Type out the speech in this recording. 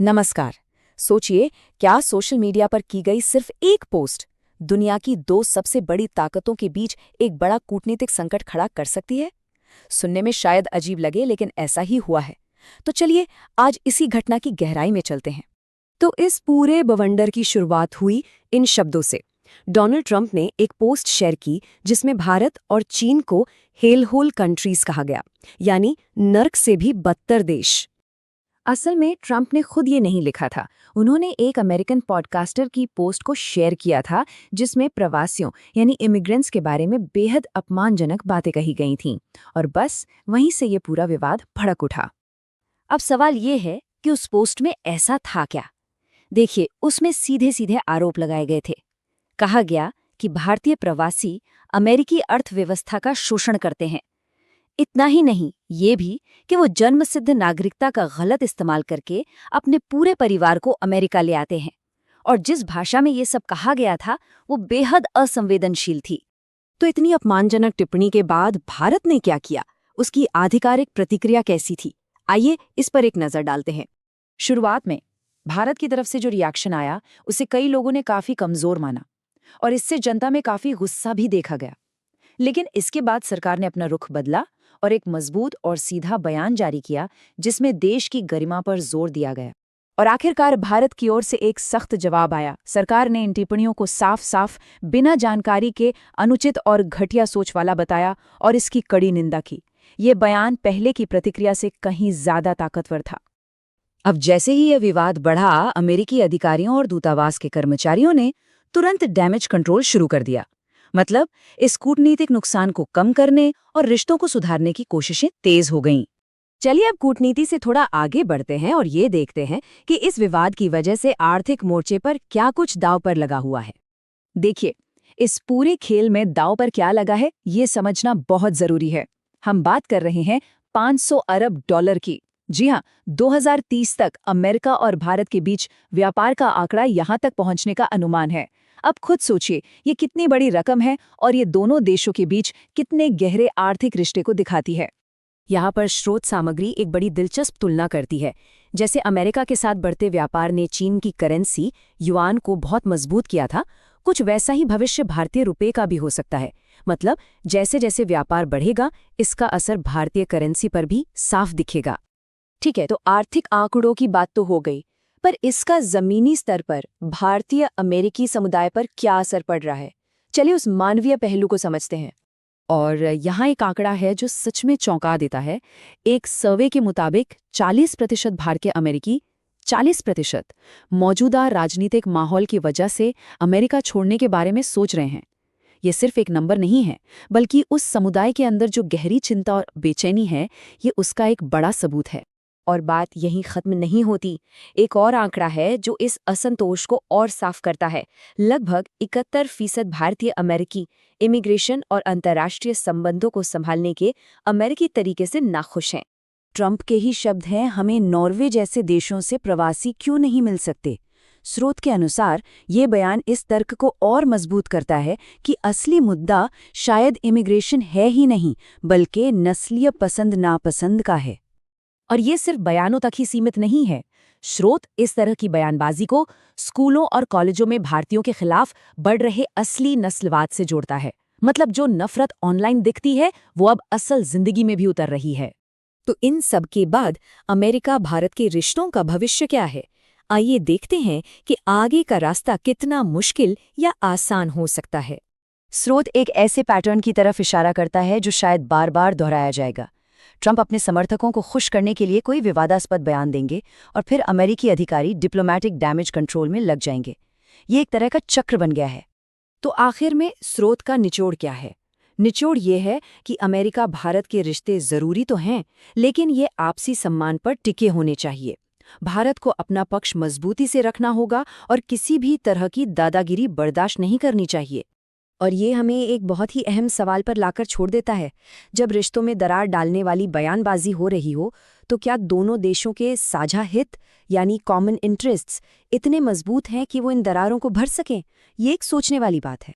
नमस्कार। सोचिए, क्या सोशल मीडिया पर की गई सिर्फ एक पोस्ट दुनिया की दो सबसे बड़ी ताकतों के बीच एक बड़ा कूटनीतिक संकट खड़ा कर सकती है। सुनने में शायद अजीब लगे, लेकिन ऐसा ही हुआ है। तो चलिए आज इसी घटना की गहराई में चलते हैं। तो इस पूरे बवंडर की शुरुआत हुई इन शब्दों से। डोनाल्ड ट्रंप ने एक पोस्ट शेयर की जिसमें भारत और चीन को हेलहोल कंट्रीज कहा गया, यानी नर्क से भी बदतर देश। असल में ट्रंप ने खुद ये नहीं लिखा था। उन्होंने एक अमेरिकन पॉडकास्टर की पोस्ट को शेयर किया था जिसमें प्रवासियों यानी इमिग्रेंट्स के बारे में बेहद अपमानजनक बातें कही गई थीं, और बस वहीं से ये पूरा विवाद भड़क उठा। अब सवाल ये है कि उस पोस्ट में ऐसा था क्या। देखिए, उसमें सीधे सीधे आरोप लगाए गए थे। कहा गया कि भारतीय प्रवासी अमेरिकी अर्थव्यवस्था का शोषण करते हैं। इतना ही नहीं, ये भी कि वो जन्मसिद्ध नागरिकता का गलत इस्तेमाल करके अपने पूरे परिवार को अमेरिका ले आते हैं। और जिस भाषा में ये सब कहा गया था वो बेहद असंवेदनशील थी। तो इतनी अपमानजनक टिप्पणी के बाद भारत ने क्या किया, उसकी आधिकारिक प्रतिक्रिया कैसी थी, आइए इस पर एक नजर डालते हैं। शुरुआत में भारत की तरफ से जो रिएक्शन आया उसे कई लोगों ने काफी कमजोर माना और इससे जनता में काफी गुस्सा भी देखा गया। लेकिन इसके बाद सरकार ने अपना रुख बदला और एक मजबूत और सीधा बयान जारी किया जिसमें देश की गरिमा पर जोर दिया गया। और आखिरकार भारत की ओर से एक सख्त जवाब आया। सरकार ने इन टिप्पणियों को साफ साफ बिना जानकारी के अनुचित और घटिया सोच वाला बताया और इसकी कड़ी निंदा की। ये बयान पहले की प्रतिक्रिया से कहीं ज्यादा ताकतवर था। अब जैसे ही यह विवाद बढ़ा, अमेरिकी अधिकारियों और दूतावास के कर्मचारियों ने तुरंत डैमेज कंट्रोल शुरू कर दिया। मतलब इस कूटनीतिक नुकसान को कम करने और रिश्तों को सुधारने की कोशिशें तेज हो गईं। चलिए अब कूटनीति से थोड़ा आगे बढ़ते हैं और ये देखते हैं कि इस विवाद की वजह से आर्थिक मोर्चे पर क्या कुछ दांव पर लगा हुआ है। देखिए, इस पूरे खेल में दांव पर क्या लगा है ये समझना बहुत जरूरी है। हम बात कर रहे हैं 500 अरब डॉलर की। जी हाँ, 2030 तक अमेरिका और भारत के बीच व्यापार का आंकड़ा यहां तक पहुंचने का अनुमान है। अब खुद सोचिए, ये कितनी बड़ी रकम है और ये दोनों देशों के बीच कितने गहरे आर्थिक रिश्ते को दिखाती है। यहाँ पर स्रोत सामग्री एक बड़ी दिलचस्प तुलना करती है। जैसे अमेरिका के साथ बढ़ते व्यापार ने चीन की करेंसी युआन को बहुत मजबूत किया था, कुछ वैसा ही भविष्य भारतीय रुपये का भी हो सकता है। मतलब जैसे जैसे व्यापार बढ़ेगा, इसका असर भारतीय करेंसी पर भी साफ दिखेगा। ठीक है, तो आर्थिक आंकड़ों की बात तो हो गई, पर इसका जमीनी स्तर पर भारतीय अमेरिकी समुदाय पर क्या असर पड़ रहा है। चलिए उस मानवीय पहलू को समझते हैं। और यहाँ एक आंकड़ा है जो सच में चौंका देता है। एक सर्वे के मुताबिक 40% भारतीय अमेरिकी 40% मौजूदा राजनीतिक माहौल की वजह से अमेरिका छोड़ने के बारे में सोच रहे हैं। ये सिर्फ एक नंबर नहीं है, बल्कि उस समुदाय के अंदर जो गहरी चिंता और बेचैनी है, ये उसका एक बड़ा सबूत है। और बात यहीं खत्म नहीं होती। एक और आंकड़ा है जो इस असंतोष को और साफ करता है। लगभग 71% भारतीय अमेरिकी इमिग्रेशन और अंतर्राष्ट्रीय संबंधों को संभालने के अमेरिकी तरीके से नाखुश हैं। ट्रंप के ही शब्द हैं, हमें नॉर्वे जैसे देशों से प्रवासी क्यों नहीं मिल सकते। स्रोत के अनुसार ये बयान इस तर्क को और मजबूत करता है कि असली मुद्दा शायद इमिग्रेशन है ही नहीं, बल्कि नस्लीय पसंद नापसंद का है। और ये सिर्फ बयानों तक ही सीमित नहीं है। स्रोत इस तरह की बयानबाजी को स्कूलों और कॉलेजों में भारतीयों के खिलाफ बढ़ रहे असली नस्लवाद से जोड़ता है। मतलब जो नफरत ऑनलाइन दिखती है वो अब असल जिंदगी में भी उतर रही है। तो इन सब के बाद अमेरिका भारत के रिश्तों का भविष्य क्या है? आइए देखते हैं कि आगे का रास्ता कितना मुश्किल या आसान हो सकता है। स्रोत एक ऐसे पैटर्न की तरफ इशारा करता है जो शायद बार बार दोहराया जाएगा। ट्रंप अपने समर्थकों को खुश करने के लिए कोई विवादास्पद बयान देंगे और फिर अमेरिकी अधिकारी डिप्लोमैटिक डैमेज कंट्रोल में लग जाएंगे। ये एक तरह का चक्र बन गया है। तो आखिर में स्रोत का निचोड़ क्या है? निचोड़ ये है कि अमेरिका भारत के रिश्ते जरूरी तो हैं, लेकिन ये आपसी सम्मान पर टिके होने चाहिए। भारत को अपना पक्ष मजबूती से रखना होगा और किसी भी तरह की दादागिरी बर्दाश्त नहीं करनी चाहिए। और ये हमें एक बहुत ही अहम सवाल पर लाकर छोड़ देता है। जब रिश्तों में दरार डालने वाली बयानबाजी हो रही हो, तो क्या दोनों देशों के साझा हित यानी कॉमन इंटरेस्ट्स इतने मजबूत हैं कि वो इन दरारों को भर सकें? ये एक सोचने वाली बात है।